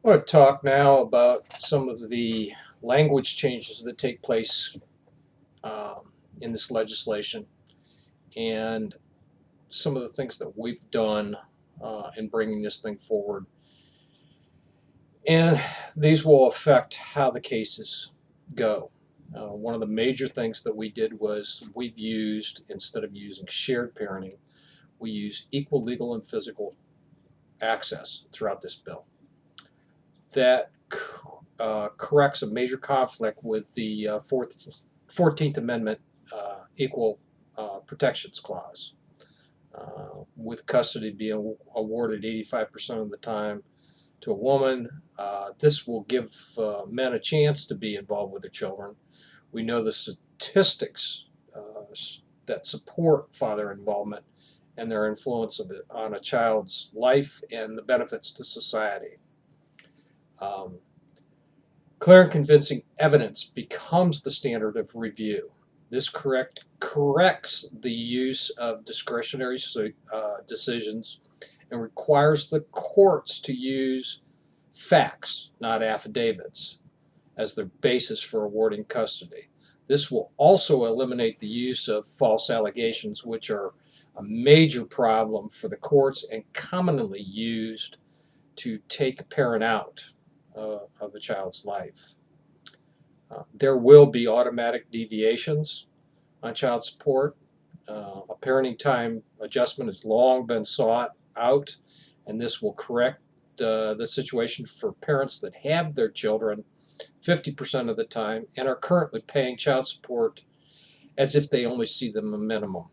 I want to talk now about some of the language changes that take place in this legislation and some of the things that we've done in bringing this thing forward. And these will affect how the cases go. One of the major things that we did was we've used, instead of using shared parenting, we use equal legal and physical access throughout this bill. That corrects a major conflict with the 14th Amendment Equal Protections Clause, with custody being awarded 85% of the time to a woman. This will give men a chance to be involved with their children. We know the statistics that support father involvement and their influence of it on a child's life and the benefits to society. Clear and convincing evidence becomes the standard of review. This corrects the use of discretionary decisions and requires the courts to use facts, not affidavits, as their basis for awarding custody. This will also eliminate the use of false allegations, which are a major problem for the courts and commonly used to take a parent out of a child's life. There will be automatic deviations on child support. A parenting time adjustment has long been sought out, and this will correct the situation for parents that have their children 50% of the time and are currently paying child support as if they only see them a minimum.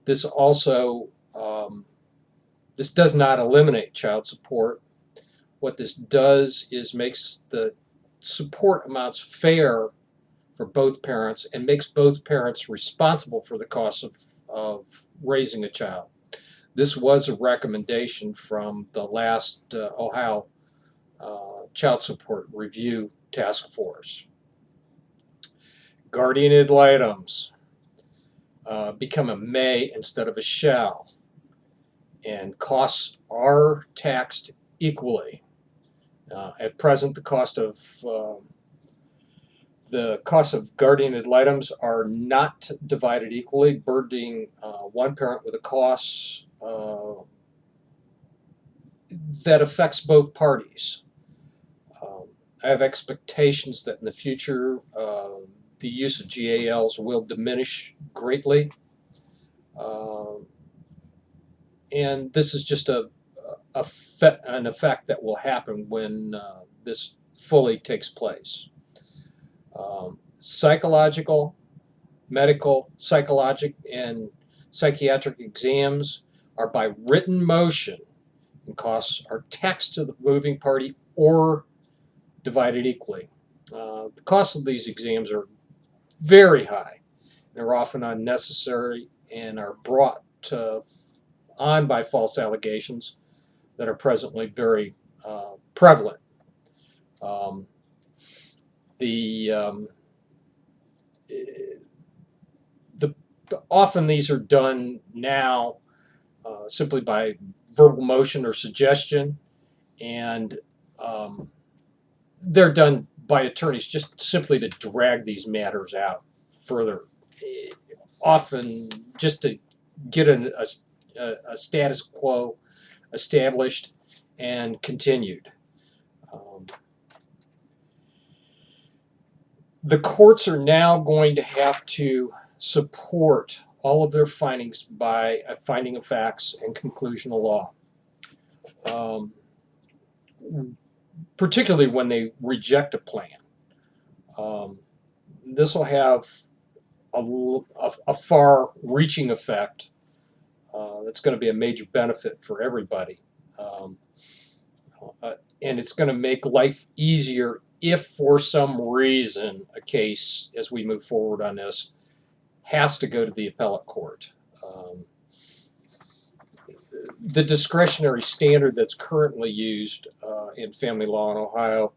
This does not eliminate child support. What this does is makes the support amounts fair for both parents and makes both parents responsible for the cost of raising a child. This was a recommendation from the last Ohio Child Support Review Task Force. Guardian ad litems become a may instead of a shall, and costs are taxed equally. At present, the cost of guardian ad litems are not divided equally, burdening one parent with a cost that affects both parties. I have expectations that in the future the use of GALs will diminish greatly, and this is just an effect that will happen when this fully takes place. Psychological, medical, psychologic, and psychiatric exams are by written motion, and costs are taxed to the moving party or divided equally. The costs of these exams are very high. They're often unnecessary and are brought on by false allegations that are presently very prevalent. Often these are done now simply by verbal motion or suggestion, and they're done by attorneys just simply to drag these matters out further, often just to get a status quo established and continued. The courts are now going to have to support all of their findings by a finding of facts and conclusion of law, particularly when they reject a plan. This will have a far-reaching effect that's going to be a major benefit for everybody. And it's going to make life easier if for some reason a case, as we move forward on this, has to go to the appellate court. The discretionary standard that's currently used in family law in Ohio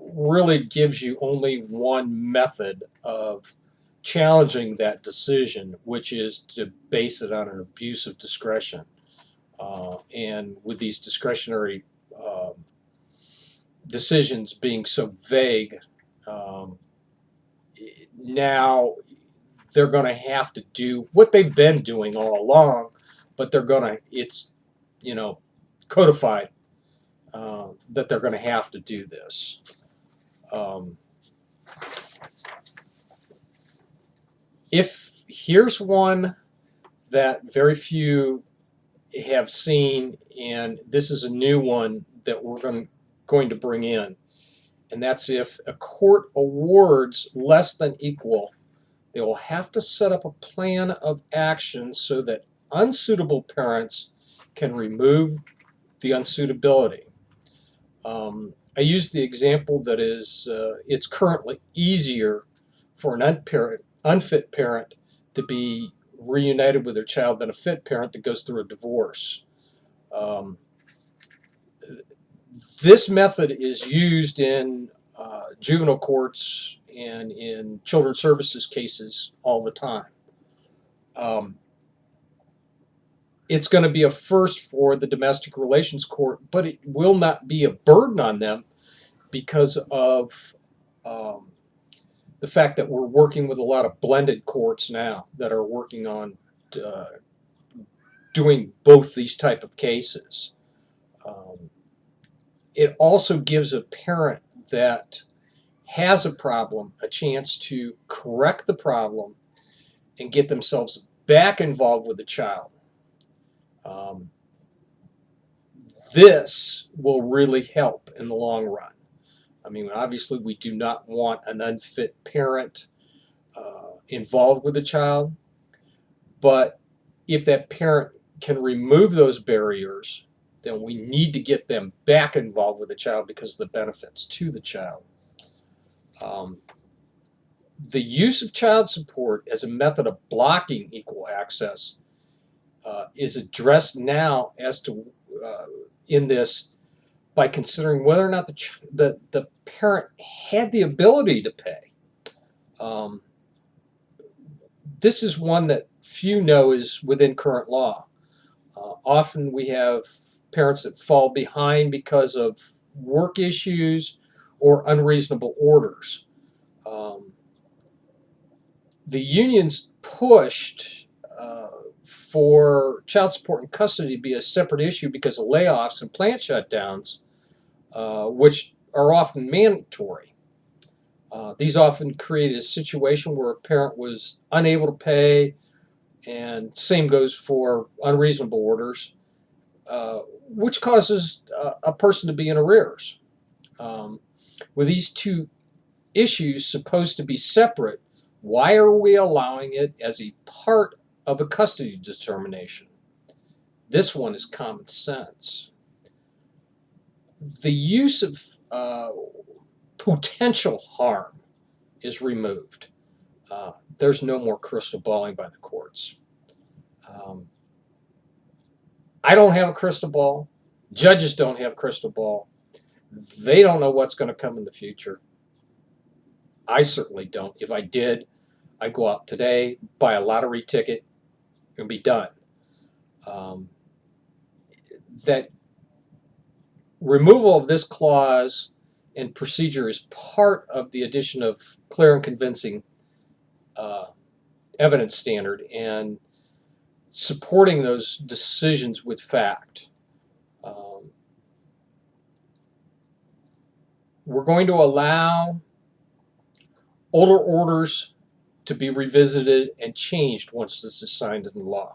really gives you only one method of challenging that decision, which is to base it on an abuse of discretion. And with these discretionary decisions being so vague, um, now they're going to have to do what they've been doing all along, but it's, codified that they're going to have to do this. Um, if here's one that very few have seen, and this is a new one that we're going to bring in, and that's if a court awards less than equal, they will have to set up a plan of action so that unsuitable parents can remove the unsuitability. I use the example that it's currently easier for an unfit parent to be reunited with their child than a fit parent that goes through a divorce. Um, this method is used in juvenile courts and in children's services cases all the time. It's going to be a first for the domestic relations court, but it will not be a burden on them because of the fact that we're working with a lot of blended courts now that are working on doing both these type of cases. It also gives a parent that has a problem a chance to correct the problem and get themselves back involved with the child. This will really help in the long run. I mean, obviously, we do not want an unfit parent involved with the child, but if that parent can remove those barriers, then we need to get them back involved with the child because of the benefits to the child. The use of child support as a method of blocking equal access is addressed now as to in this by considering whether or not the parent had the ability to pay. This is one that few know is within current law. Often we have parents that fall behind because of work issues or unreasonable orders. The unions pushed for child support and custody to be a separate issue because of layoffs and plant shutdowns, which are often mandatory. These often created a situation where a parent was unable to pay, and same goes for unreasonable orders, which causes a person to be in arrears. With these two issues supposed to be separate, why are we allowing it as a part of a custody determination? This one is common sense. The use of potential harm is removed. There's no more crystal balling by the courts. I don't have a crystal ball. Judges don't have a crystal ball. They don't know what's going to come in the future. I certainly don't. If I did, I'd go out today, buy a lottery ticket, and be done. That removal of this clause and procedure is part of the addition of clear and convincing evidence standard and supporting those decisions with fact. We're going to allow older orders to be revisited and changed once this is signed into law.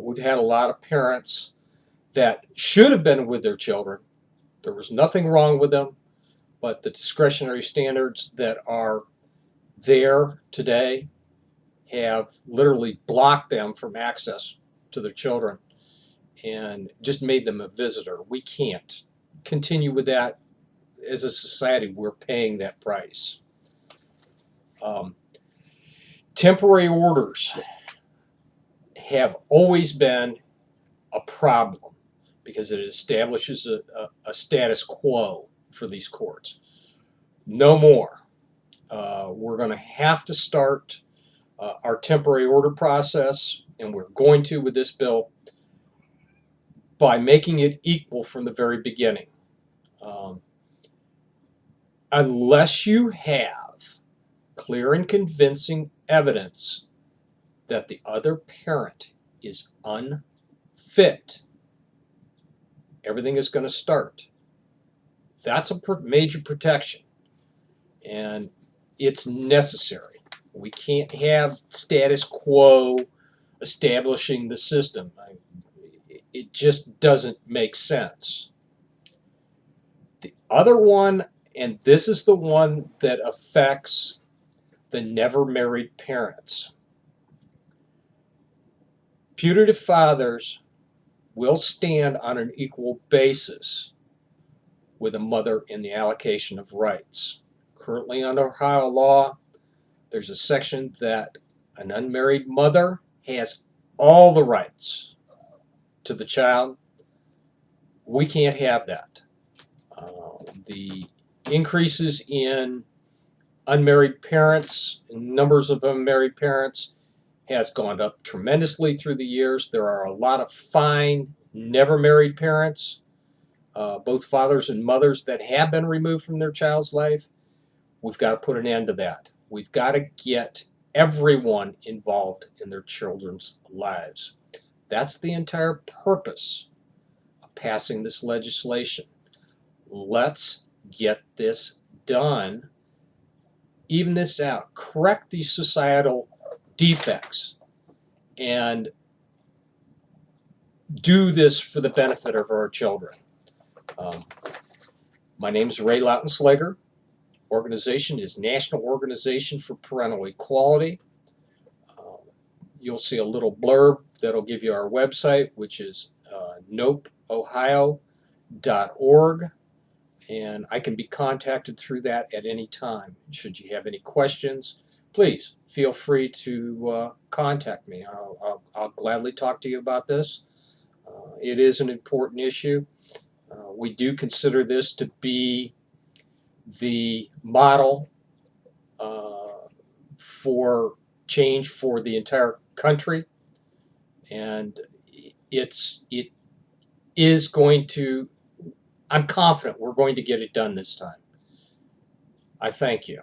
We've had a lot of parents that should have been with their children. There was nothing wrong with them, but the discretionary standards that are there today have literally blocked them from access to their children and just made them a visitor. We can't continue with that. As a society, we're paying that price. Temporary orders have always been a problem because it establishes a status quo for these courts. No more. We're going to have to start our temporary order process, and we're going to with this bill, by making it equal from the very beginning. Um, unless you have clear and convincing evidence that the other parent is unfit, everything is going to start. That's a major protection, and it's necessary. We can't have status quo establishing the system. It just doesn't make sense. The other one, and this is the one that affects the never married parents. Putative fathers will stand on an equal basis with a mother in the allocation of rights. Currently under Ohio law, there's a section that an unmarried mother has all the rights to the child. We can't have that. The increases in unmarried parents, numbers of unmarried parents, has gone up tremendously through the years. There are a lot of fine, never married parents, both fathers and mothers, that have been removed from their child's life. We've got to put an end to that. We've got to get everyone involved in their children's lives. That's the entire purpose of passing this legislation. Let's get this done. Even this out. Correct these societal defects and do this for the benefit of our children. My name is Ray Lautenschlager. Organization is National Organization for Parental Equality. You'll see a little blurb that'll give you our website, which is nopeohio.org, and I can be contacted through that at any time. Should you have any questions, please feel free to contact me. I'll gladly talk to you about this. It is an important issue. We do consider this to be the model for change for the entire country, and it is going to, I'm confident we're going to get it done this time. I thank you.